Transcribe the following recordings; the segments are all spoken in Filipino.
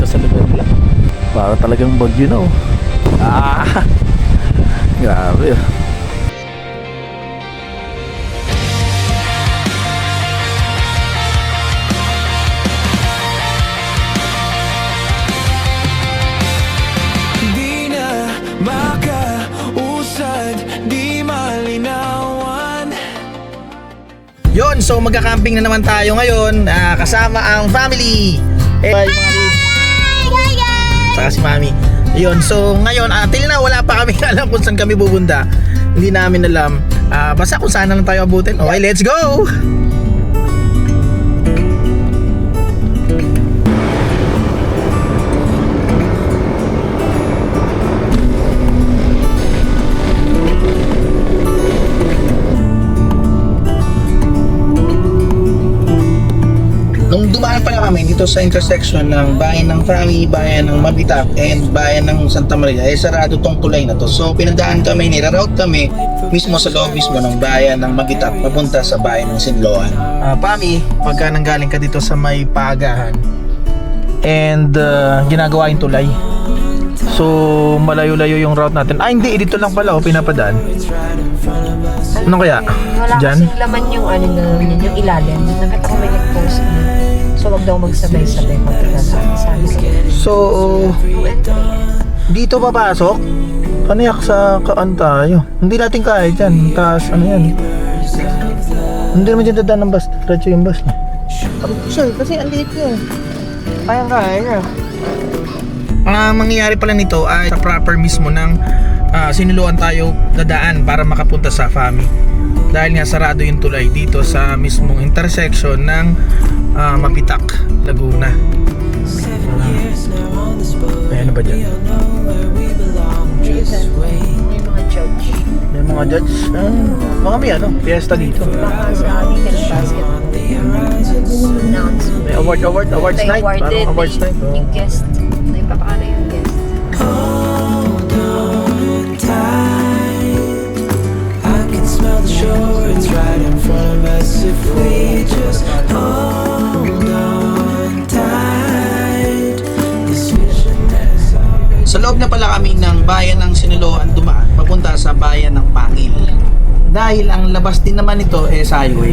sa lugar nila. Para talagang bagyo na oh. Grabe oh. Di na makausad, di malinawan. Yun, so magka-camping na naman tayo ngayon, kasama ang family. Bye mga kids. Saka si mami. Yun, so ngayon, till na wala pa kami alam kung saan kami pupunta. Hindi namin alam. Basta kung saan na lang tayo abutin. Okay, let's go! Nung dumaan pala kami dito sa intersection ng bayan ng Fami, bayan ng Mabitac, and bayan ng Santa Maria, sarado tong tulay na to. So pinadaan kami, niraroute kami mismo sa loob mismo ng bayan ng Mabitac papunta sa bayan ng Sinloan. Fami, pagka nanggaling ka dito sa may paagahan and ginagawa yung tulay, so malayo-layo yung route natin. Hindi, dito lang pala pinapadaan. Ano kaya? Wala Diyan? kasing laman yung yung ilalim. Nakita ko may nag-post na. So wag daw magsabay-sabay sabi ko. So dito papasok? Paniyak sa kaan tayo. Hindi natin kaya dyan. Taas ano yan. Hindi naman dyan dadaan ng bus. Diretso yung bus. Kasi ang liit yun. Kaya. Ang mangyayari pala nito ay sa proper mismo ng Sinuluan tayo dadaan para makapunta sa Fami. Dahil nga sarado yung tulay dito sa mismong intersection ng Mabitac, Laguna. Ayan ba dyan? May mga judge. May mga judge. Mga may fiesta dito. Baka sa amin nag-basketball. Announcement. May awards night. Parang awards night. Yung guest. Naipapakala yung guest. I can smell the shore, it's right in front of us if we just hold on tight. This vision is always. Sa loob na pala kami ng bayan ng Sinaloan dumaan papunta sa bayan ng Pangil. Dahil ang labas din naman ito sa highway.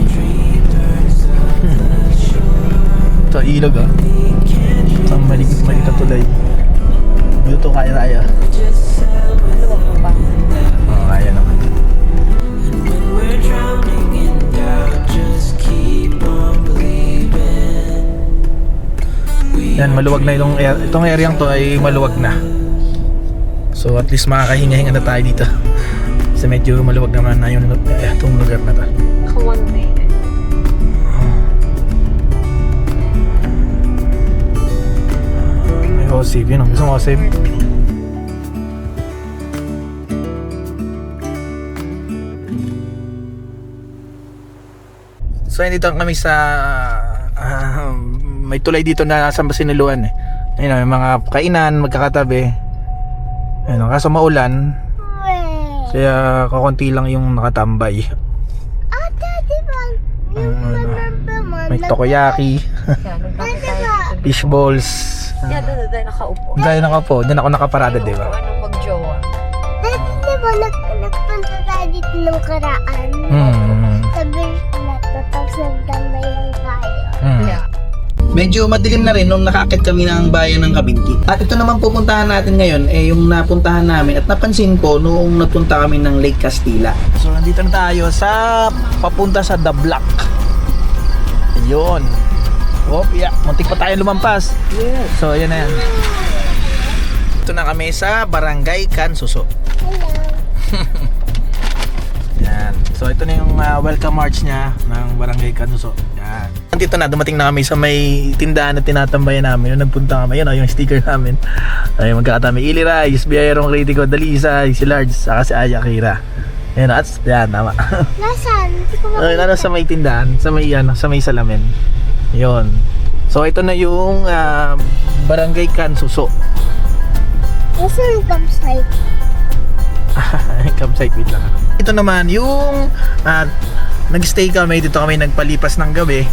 Ito ilog Ang maligit na tulay. Dito kaya. Maluwag mo ba? Kaya naman. When we're drowning in doubt, just keep on believing. Yan, maluwag na itong area to ay maluwag na. So at least makakahinga-hinga na tayo dito. Kasi medyo maluwag naman na yung itong lugar na to. Ako one way. May Joseph, yun ang gusto mo Joseph? So dito kami sa may tulay dito na nasa Sinaloan Ayun, may mga kainan magkakatabi. Ayun, kaso maulan. Kaya kakunti lang yung nakatambay. May takoyaki, fish balls. Yan, doon nakaupo. Dahil nakaupo, diyan ako nakaparada, di ba? Anong mag-jowa? Dati ba nagpunta tayo dito ng karaan? Sabi na to, tapos nagdambay lang tayo. Yeah. Medyo madilim na rin nung nakakit kami ng bayan ng Kabinti. At ito naman pupuntahan natin ngayon yung napuntahan namin at napansin ko noong nagpunta kami ng Lake Castilla. So nandito na tayo sa papunta sa The Block. Ayun. Muntik pa tayo lumampas. Yes. So ayan na yan. Ito na kami sa Barangay Cansuso. Hello. Yan. So ito na yung welcome march niya ng Barangay Cansuso. Yan. Dito na, dumating na kami sa may tindahan na tinatambayan namin. Yung nagpunta kami, yun yung sticker namin. Ay, magkakatami Ili Rice, Biyayarong Critico, Dalisay, si Large, saka si Aya Kira. Yan, at yan, tama. Nasaan? Hindi ko Ay, makita. sa may tindahan, sa may salamin. Yun. So ito na yung Barangay Cansuso. Nasaan yung campsite? Campsite, wait lang. Ito naman yung nag-stay kami, dito kami nagpalipas ng gabi.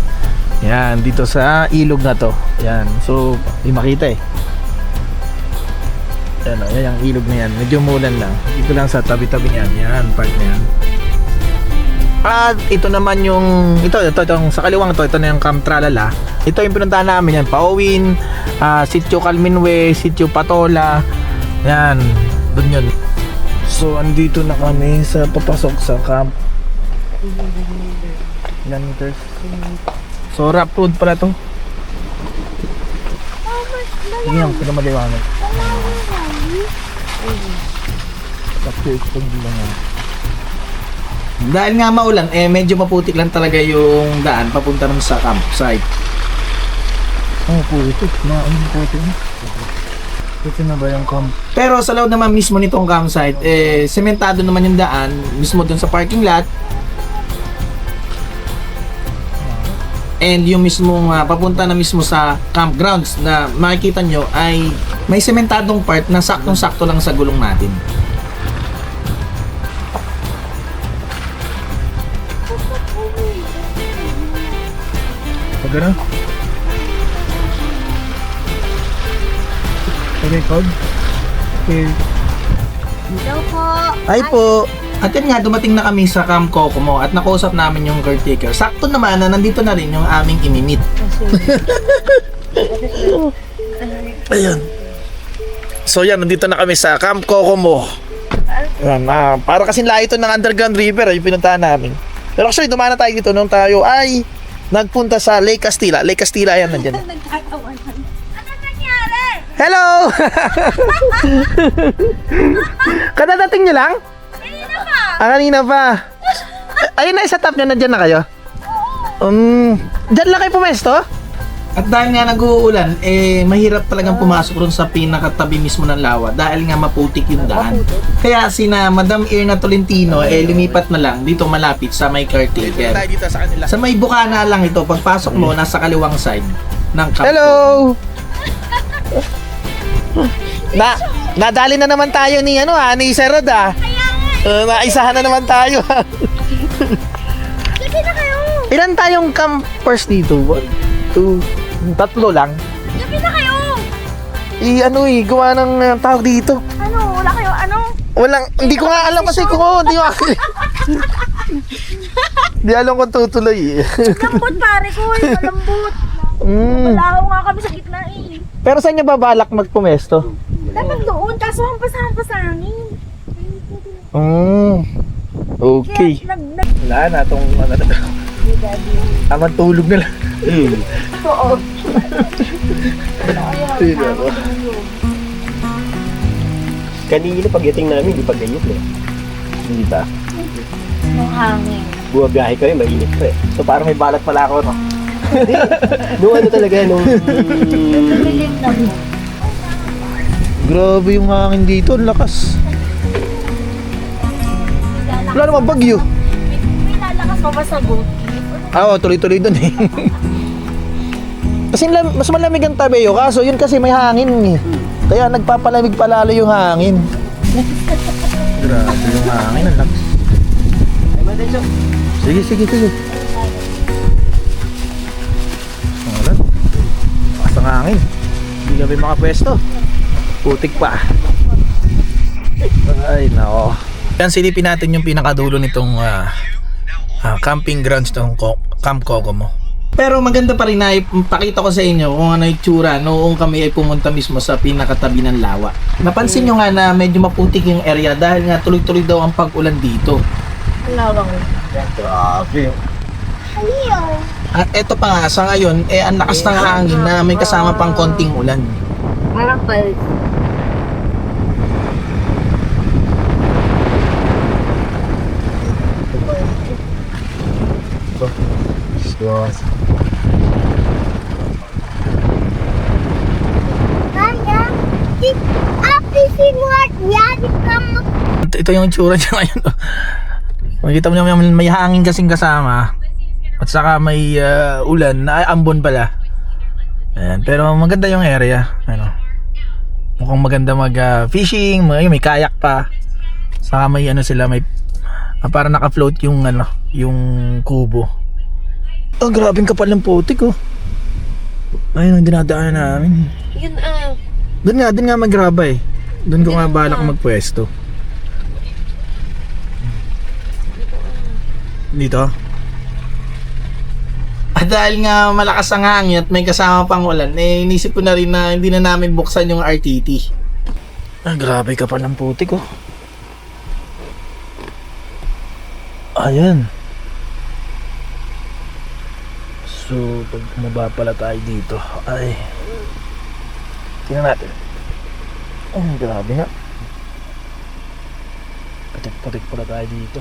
Yan, dito sa ilog na to. Yan, so di makita Yan o, yan yung ilog na yan. Medyo umulan lang. Dito lang sa tabi-tabi niyan. Yan, part na yan. At ito naman yung ito sa kaliwang ito na yung Camp Tralala. Ito yung pinuntahan namin yan, Pauwin, Sitio Calminwe, Sitio Patola. Yan, doon yun. So andito na kami sa papasok sa camp. Ilan meters? So rough road pala to. Hindi yan, pinamaliwanag. Dahil nga maulan, medyo maputik lang talaga yung daan papunta naman sa campsite. Oh, putik. Putik. Ito na ba yung camp? Pero sa loob naman mismo nitong campsite, sementado naman yung daan mismo dun sa parking lot. And yung mismong papunta na mismo sa campgrounds na makikita nyo ay may sementadong part na saktong-sakto lang sa gulong natin. Pag ano? Record? Okay. Hello po. Ay po! At yan nga, dumating na kami sa Camp Kokomo at nakausap namin yung caretaker. Sakto naman na nandito na rin yung aming imimit. Ayun. So yan, nandito na kami sa Camp Kokomo. Yan, para kasing layo ito ng underground river yung pinuntahan namin. Pero actually, dumana tayo dito nung tayo ay nagpunta sa Lake Castilla. Lake Castilla, yan, nandyan. Hello! Kadadating nyo lang? Kanina pa. Ayun na, isa top nyo, nandyan na kayo? Dyan lang kayo pumesto? At dahil nga nag-uulan, mahirap talagang pumasok ron sa pinakatabi mismo ng lawa dahil nga maputik yung daan. Kaya sina Madam Irna Tolentino, lumipat na lang dito malapit sa may caretaker. Sa may bukana lang ito, pagpasok mo, nasa kaliwang side ng camp. Hello! Nadali na naman tayo ni ni Sir Rod naisahan na naman tayo. Gabi na kayo. Ilan tayong campers dito? 1, 2, 3 lang. Gabi na kayo. Gawa ng tawag dito. Wala kayo, Walang, hindi ko nga alam kasi hindi alam kung tutuloy Lambot pare ko, malambot. Malaho nga kami sa gitna Pero saan nyo babalak magpumesto? Dapat doon, kaso hampasahan-pasangin. Okay. Wala na itong tamang tulog na lang. Oo. Kanina pagdating namin, di pa ganyan Hindi ba? Nung hangin. Bumabiyahe kami, mainit pa So parang may balat pala ako, no? Nung talaga, Lumilim na mo. Grabe yung hangin dito, ang lakas. Wala naman bagyo. May lalakas pa ba sa boat? Oo, tuloy-tuloy dun Kasi mas malamig ang Tabeyo, kaso yun kasi may hangin Kaya nagpapalamig palalo yung hangin. Grabe yung hangin, ang lakas. Sige. Wala. Lakas ang hangin. Hindi kami makapwesto. Putik pa. Ay, nako. Yan, silipin natin yung pinakadulo nitong camping grounds ng Camp Kokomo. Pero maganda pa rin na ipakita ko sa inyo kung ano yung tsura noong kami ay pumunta mismo sa pinakatabi ng lawa. Napansin nyo nga na medyo maputik yung area dahil nga tuloy-tuloy daw ang pag-ulan dito. Lawang. Grabe. Aliyo. At eto pa nga, sa ngayon, ang lakas ng hangin na may kasama pang konting ulan. Parang palit. Ito yung tsura niya ngayon. Makikita mo naman may hangin kasing kasama. At saka may ulan na ambon pala. Ayan, pero maganda yung area. Mukhang maganda mag fishing, may kayak pa. Saka may sila, may para naka-float yung yung kubo. Oh, grabeng kapal ng putik Ayun ang dinadaanan namin. Yun Doon nga magraba Doon ko nga balak magpwesto. Dito? At dahil nga malakas ang hangin at may kasama pang ulan, eh inisip ko na rin na hindi na namin buksan yung RTT. Ah, grabe ka pa ng putik oh. Ayan. So, pag bumaba pala tayo dito, ay tingnan natin. Ay, grabe nga. Putik-putik pala tayo dito.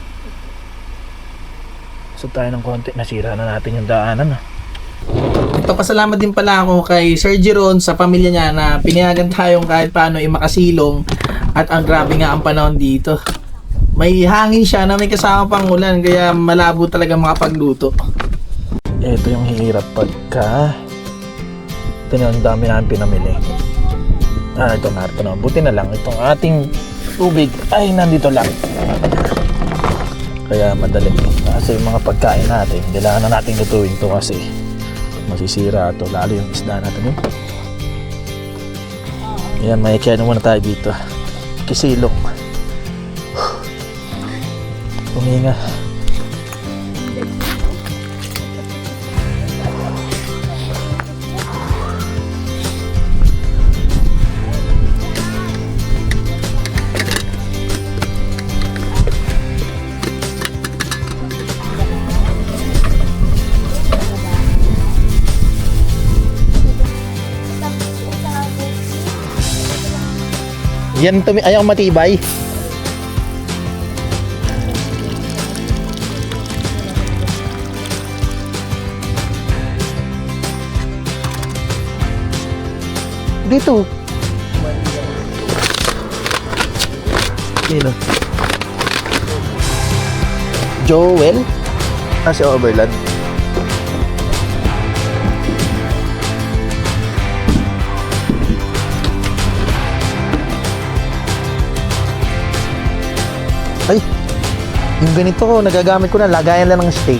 So tayo ng konti, nasira na natin yung daanan. Nagpapasalamat din pala ako kay Sir Jeron sa pamilya niya na pinayagan tayong kahit paano makasilong. At ang grabe nga ang panahon dito. May hangin siya na may kasama pang ulan, kaya malabo talaga makapagluto. Ito yung hirap pagka ito na, ang dami namin pinamili. Ito na. Buti na lang itong ating tubig ay nandito lang. Kaya madali. Kasi yung mga pagkain natin, kailangan na natin lutuin to kasi masisira to, lalo yung isda natin. Ayan, may kaya muna tayo dito. Kisilong. Huminga. Yan ayaw matibay. Dito. Sino? Joel? Si Overland. Ay, yung ganito ko, nagagamit ko na, lagayan lang ng steak.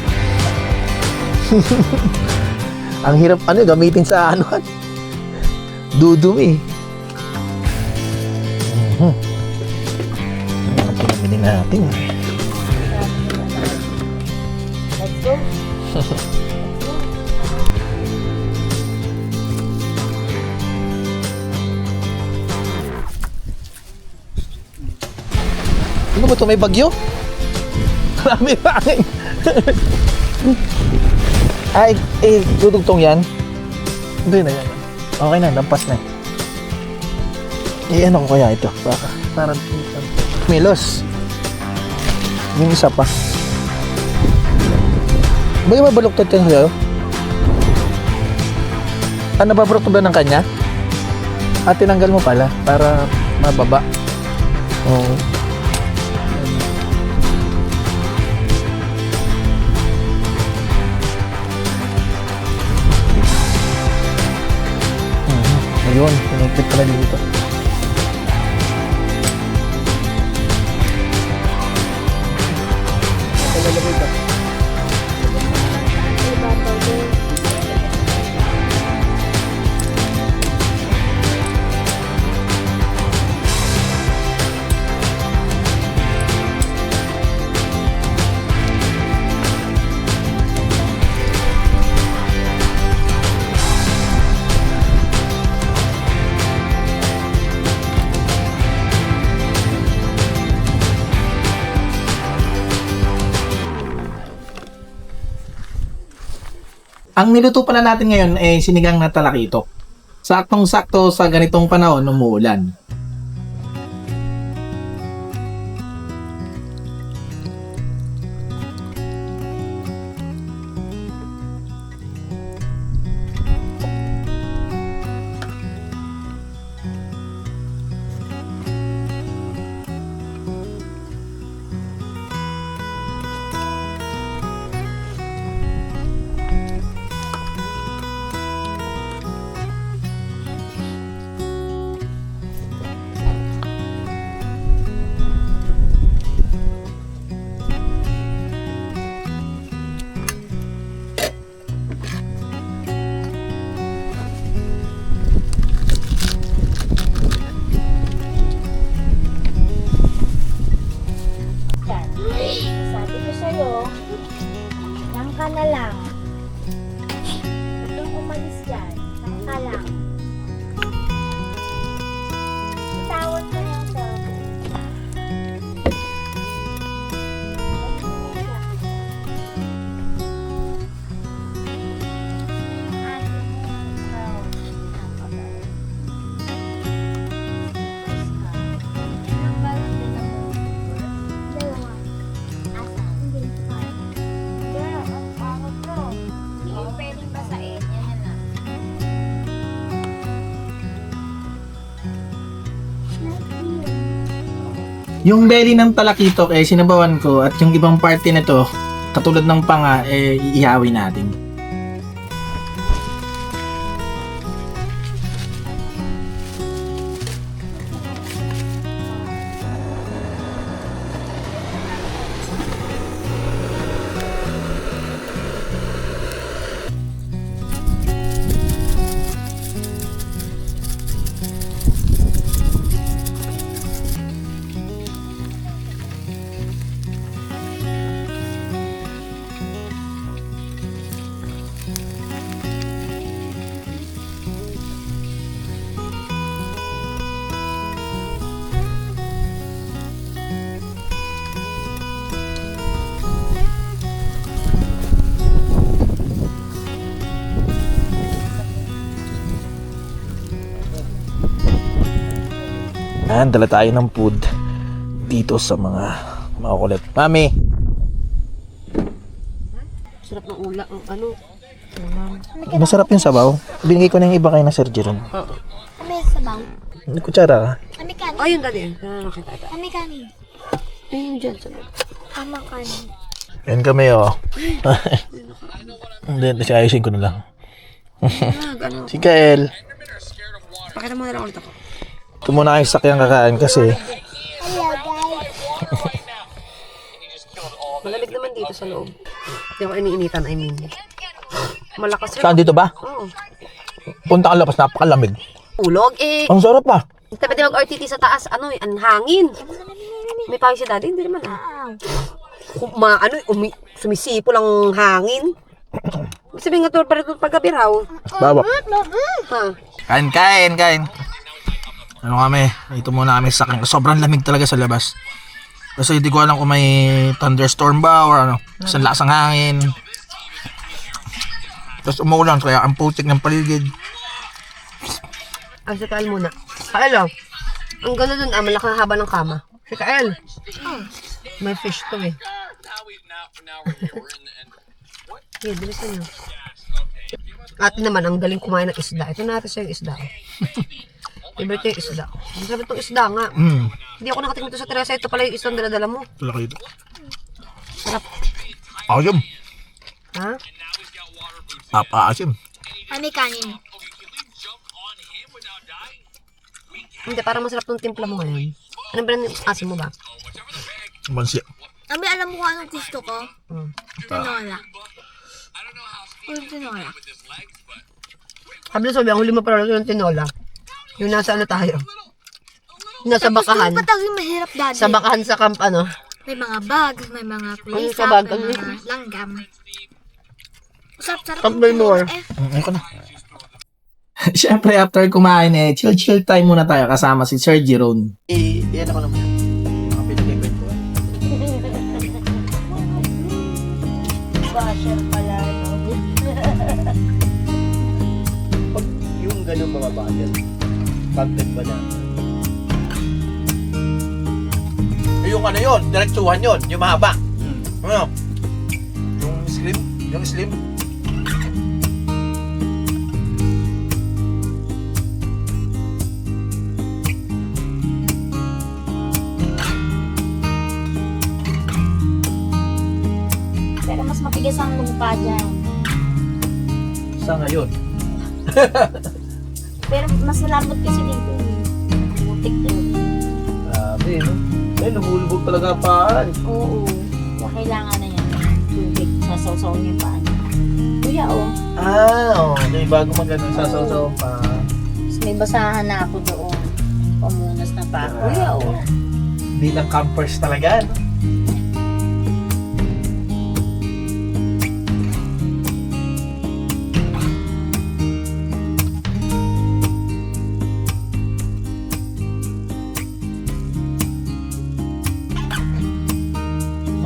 Ang hirap, gamitin sa dudumi. Ang pinamili natin. Let's go. Ano ba ito? May bagyo? Marami hangin. Ay, dudugtong yan? Hindi na yan. Okay na, lampas na. Ano ko kaya ito? Para Milos. Yung isa pa. Ba yung mabaluktot yan sa'yo? Nababaluktot ba ng kanya? Tinanggal mo pala para mababa. Oo. Ayun, pinipit pala dito. Lalagay ka. Ang niluto pala natin ngayon ay sinigang na talakitok. Saktong-sakto sa ganitong panahon umuulan. Yung belly ng talakitok eh sinabawan ko at yung ibang parte na to, katulad ng panga eh iihawin natin. Yan, dala tayo ng food dito sa mga makukulit. Mami! Sarap ng ula, ano? Masarap yung sabaw. Binigay ko na yung iba kayo na Sir Jerome. Kami sabaw. Kutsara. Kami kanin. Oh, yun dali. Nakakita. Kami kanin. Ayun dyan, sabi. Kama kanin. Yan kami oh. Hindi, ayusin ko na lang. Ano? Si Kael. Pakita mo na lang ulit ako. Ito muna kayo sakyang kakain kasi Hello guys. Malamig naman dito sa loob. Hindi ako iniinitan, I mean. Malakas yun. saan dito ba? Oo. Punta ka labas, napakalamig. Ulog eh. Ang sarap pa. Pwede mag-RTT sa taas, ano eh, ang hangin. May pawis si daddy, hindi naman ah. Sumisipo lang hangin. Sabi nga to, paggabi raw. Baba. Ha? Kain. Ano kami? Ito muna kami sa sakyang. Sobrang lamig talaga sa labas. Kasi hindi ko alam kung may thunderstorm ba or ano. Kasi ang lakas ng hangin. Tapos umuulan kaya ang putik ng paligid. Ay, si Kael muna. Kael oh. Ang gano'n dun, malaki ang haba ng kama. Si Kael. May fish to eh. Okay, bilisan nyo. Ate naman, ang galing kumain ng isda. Ito natin siya yung isda. Favorite yung isda. Ang sabi itong isda nga. Hindi ako nakatingin ito sa Teresa. Ito pala yung isang dala-dala mo. Laki ito. Sarap. Asim. Ha? Papa-asim. Kami kanin. Hindi, parang masarap tong timpla mo ngayon. Ano ba yung asim mo ba? Mansi. Kami alam mo kung anong gusto ko? Tinola. Yung tinola. Sabi ang huli mo pala yung tinola. Yung nasa ano tayo? Nasa bakahan. Tapos yung mahirap dati. Sa bakahan sa camp ano? May mga bags, may mga Ano kulisa, sa bag? may mga langgam. Sarap-sarap. Camp may more. Ayoko na. Siyempre, after kumain eh, chill time muna tayo kasama si Sir Jerome. Yan ako naman. Mga pinag-kwentuhan. Basher pala, no? Pag yung ganun mga budget, content ba na? Yung ano yun, diretsuhan yun, yung mahaba. Ano? Yung slim. Pero mas matigas ang mukha dyan. Sa ngayon. Pero mas malambot kasi dito. Mutik yun. Grabe, no? Eh, lumulubog talaga paan. Oo. Kaya kailangan na yan. Tubig. Sasaw-saw niya pa. Kuya, oh. Okay. Bago mag-ano, sasaw-saw pa. Tapos may basahan na ako doon. Pamunas na pa. Kuya, oh. Bilang campers talaga, no?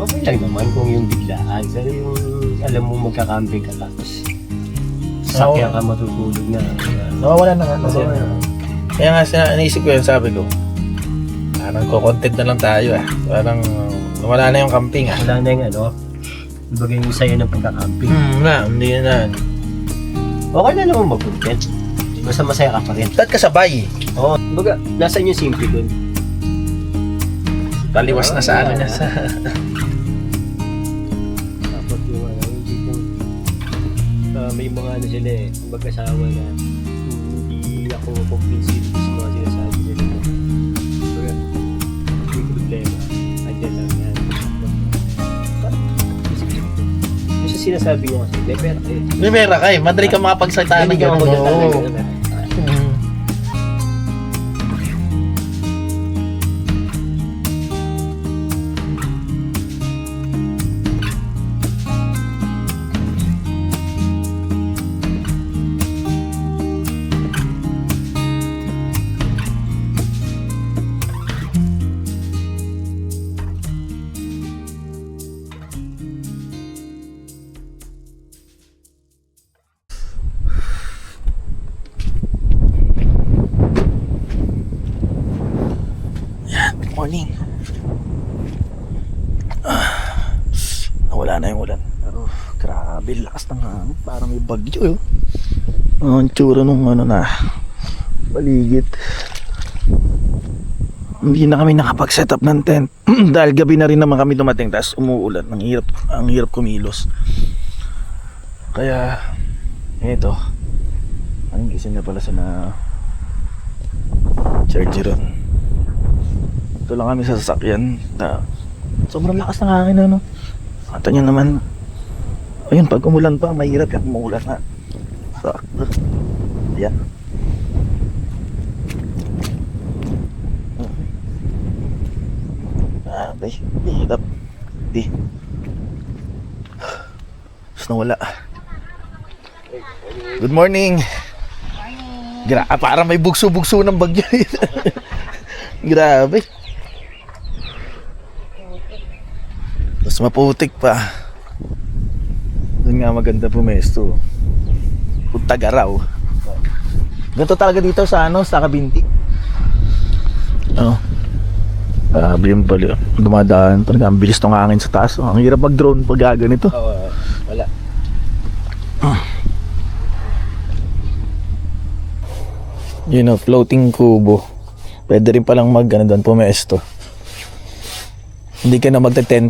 Okay lang naman kung yung biglaan. Pero yung alam mo magkakamping ka tapos sakya ka matutulog na. Nawawala na nga kasi. Kaya nga naisip ko yun, sabi ko, nagko-content na lang tayo Parang wala na yung camping Wala na yung ano, ibaga yung sayo ng pagkakamping. Hindi na. Okay na naman mag-content. Basta masaya ka pa rin. Ba't kasabay? Oo, ibaga, nasa yung simple dun. Taliwas na sa ano niya. Sa... Tapos yung hindi kong may mga ano sila eh, mag-asawa na hindi ako convinced sa mga sinasabi nila. Kaya, hindi problema. Andiyan lang yan. Yung sa sinasabi ko kasi, may pera kayo. Rivera ka eh. Madali ka makapagsalita ng Hindi ka gano'n. magsalita ng Oo. ganun. Morning. Wala na yung ulan. Pero grabe, lakas ng hangin. Parang may bagyo yun. Ang tsura nung ano na paligid. Hindi na kami nakapag-set up ng tent. Dahil gabi na rin naman kami dumating. Tapos umuulan. Ang hirap kumilos. Kaya eto. Anong gising na pala sa na chargeron. Ito lang kami sa sasakyan na sobrang lakas ng hangin ano. Kata nyo naman, ayun, pag umulan pa, mahirap yan, umulan na. Sakto. Ayan. Abay, hirap. Di. Tapos nawala. Good morning. Parang may bugso-bugso ng bagyo. Grabe. Tapos maputik pa. Doon nga maganda pumesto. Punta Garaw. Ganito talaga dito sa ano, sa Kabinti. Oh. Grabe yung pala. Dumadaan talaga. Ang bilis ng hangin sa taas. Ang hirap mag-drone pag ganito. Oo, wala. You know, floating kubo. Pwede rin palang mag-ano doon, pumesto. Hindi ka na magte-tent.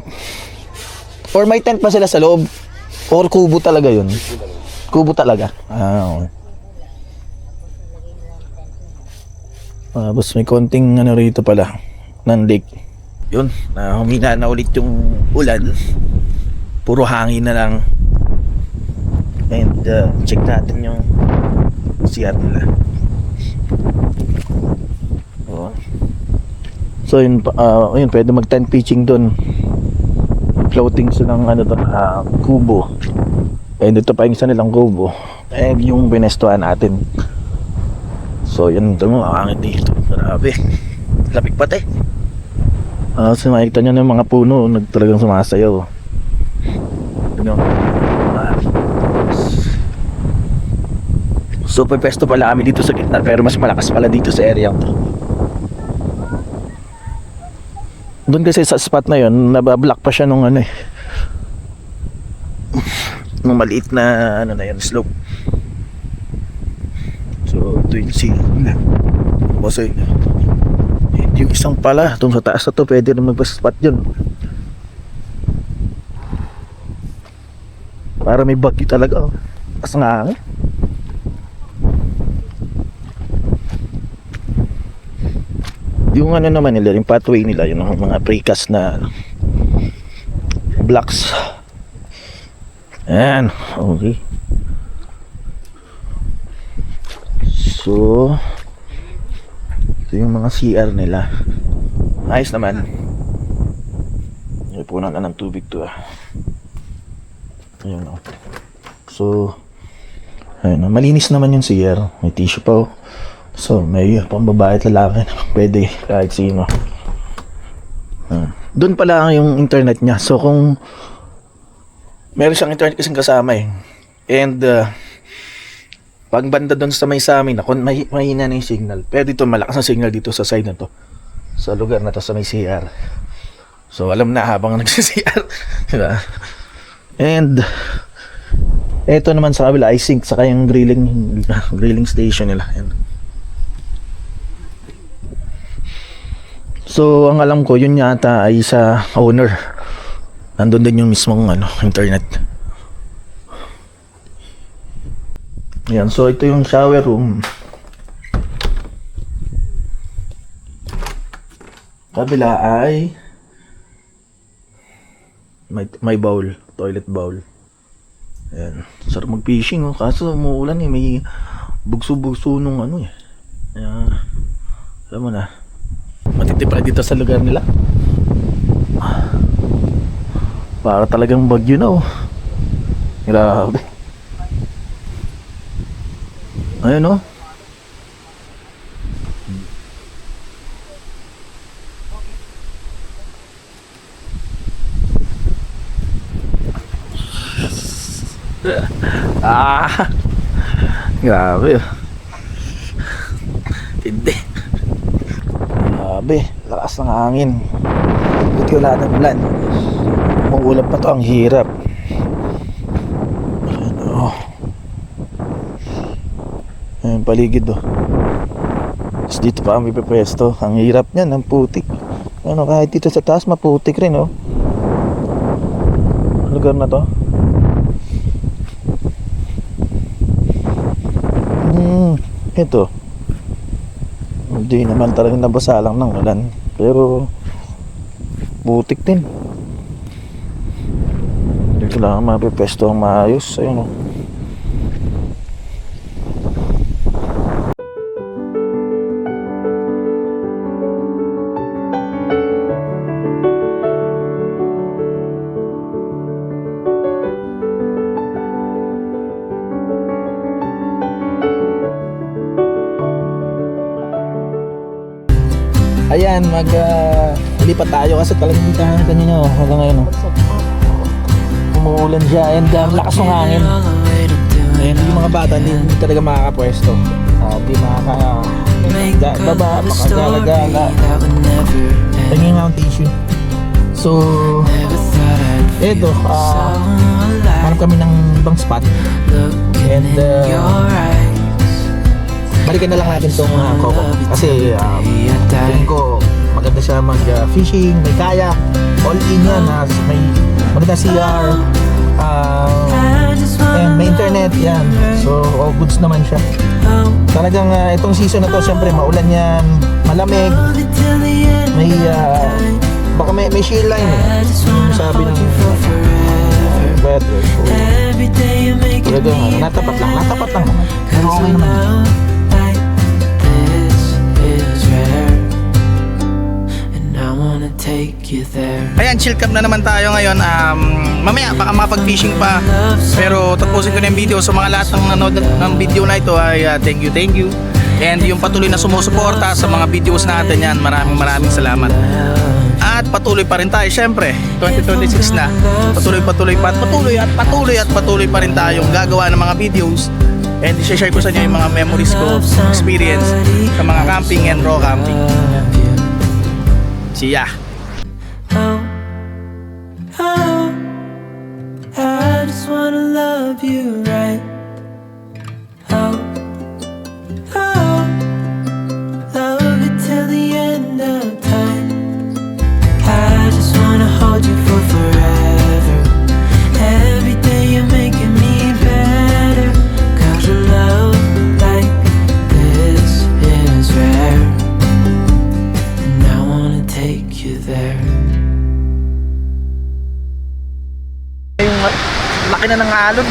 Or may tent pa sila sa loob. Or kubo talaga yun. Kubo talaga. Okay. Tapos may konting ano rito pala ng lake. Yun, humina na ulit yung ulan. Puro hangin na lang. And check natin yung CR nila. So yun, yun pwede mag tent pitching doon. Floating sila ng ano doon, kubo. And ito pa yung isa nilang kubo. And yung binestuhan natin. So yun, ito mo, hangin dito. Grabe. Lapik pati. So makikita nyo na yung mga puno, talagang sumasayaw. Ano? So pesto pala kami dito sa gitna, pero mas malakas pala dito sa area to. Doon kasi sa spot na yun, nabablock pa siya nung ano eh, nung maliit na ano na yun, slope. So ito yung scene na kasi yung isang pala doon sa taas na to, pwede rin magpa-spot yun. Para may bagyo talaga. As nga eh. Yung ano naman nila, yung pathway nila, yung mga precast na blocks. Ayan, okay. So ito yung mga CR nila. Ayos naman. Ipunan na ng tubig to Ayun o. So ayun, malinis naman yung CR. May tissue pa So may pambabae at lalaki, pwede kahit sino. Doon pala yung internet niya. So kung meron siyang internet kasing kasama eh. And pag banda doon sa may sa amin, mahina na yung signal. Pero dito malakas na signal dito sa side na to. Sa lugar na to sa may CR. So alam na habang nagsi-CR. Diba? And eto naman sa kabila, I think sa kayang grilling station nila. Yan. So, ang alam ko, yun yata ay sa owner. Nandun din yung mismong internet. Ayan, so ito yung shower room. Kabila ay may bowl, toilet bowl. Ayan, sarap mag-fishing kaso umuulan may bugso-bugso nung Ayan, alam mo na. Matitipid dito sa lugar nila. Para talagang bagyo na Grabe. Ayun Grabe. Hindi. Grabe, lakas ng hangin. Buti wala ng ulan. Umuulan pa to, ang hirap. Ayan, paligid Tapos dito pa kami pwesto. Ang hirap niyan, ang putik. Kahit dito sa taas maputik rin lugar na to. Ito. Hindi naman talagang nabasa lang ng ulan. Pero putik din. Hindi ko lang mapipwesto ang maayos. Ayun Ayan, lipat tayo kasi talagang hindi tayo kanina hanggang ngayon umuulan siya and lakas ng hangin. Ayan, yung mga bata hindi talaga makakapwesto. Hindi baba, makagala-gala. Tingin nga ang tissue. So, eto, hanap kami ng ibang spot and balikan na lang natin itong Coco kasi tingin ko maganda siya mag-fishing, may kayak, all in yan, may maganda CR, and may internet yan, so all goods naman siya. Talagang itong season na to, syempre maulan yan, malamig, may baka may shear line sabi ng weather, so talagang natapat lang naman, pero okay naman. Ayan, chill camp na naman tayo ngayon. Mamaya baka mapag-fishing pa. Pero tapusin ko na yung video. So mga lahat ng nanood ng video na ito ay thank you. And yung patuloy na sumusuporta sa mga videos natin yan, maraming salamat. At patuloy pa rin tayo, syempre 2026 na. Patuloy pa rin tayong gagawa ng mga videos. And i-share ko sa inyo yung mga memories ko, experience sa mga camping and raw camping. See ya! I just wanna love you right. Love you till the end of time. I just wanna hold you for forever. Every day you're making me better. 'Cause a love like this is rare. And I wanna take you there. Laki na ng alon.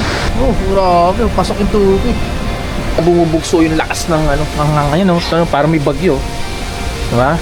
Grabe, pasok yung tubig. Bumubugso yung lakas ng hangin, parang may bagyo. Diba?